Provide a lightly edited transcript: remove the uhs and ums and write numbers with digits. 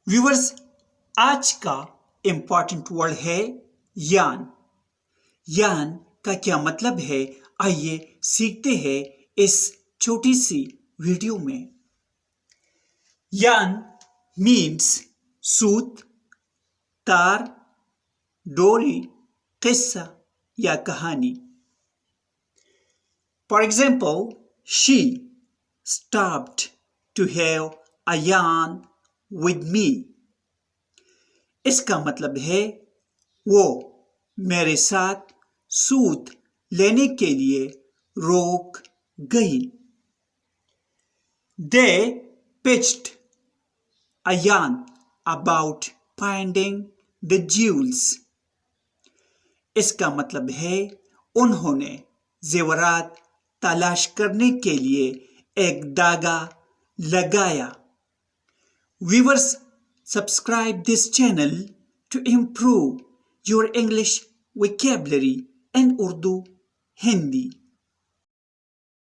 Viewers, आज का important word है यान। यान का क्या मतलब है, आइए सीखते हैं इस छोटी सी वीडियो में। यान मीन्स सूत, तार, डोरी, किस्सा या कहानी। For example, she stopped to have a yarn with me. इसका मतलब है वो मेरे साथ सूत लेने के लिए रोक गई। They pitched a yarn about finding the jewels. इसका मतलब है उन्होंने जेवरात तलाश करने के लिए एक धागा लगाया। Viewers, subscribe this channel to improve your English vocabulary and Urdu Hindi.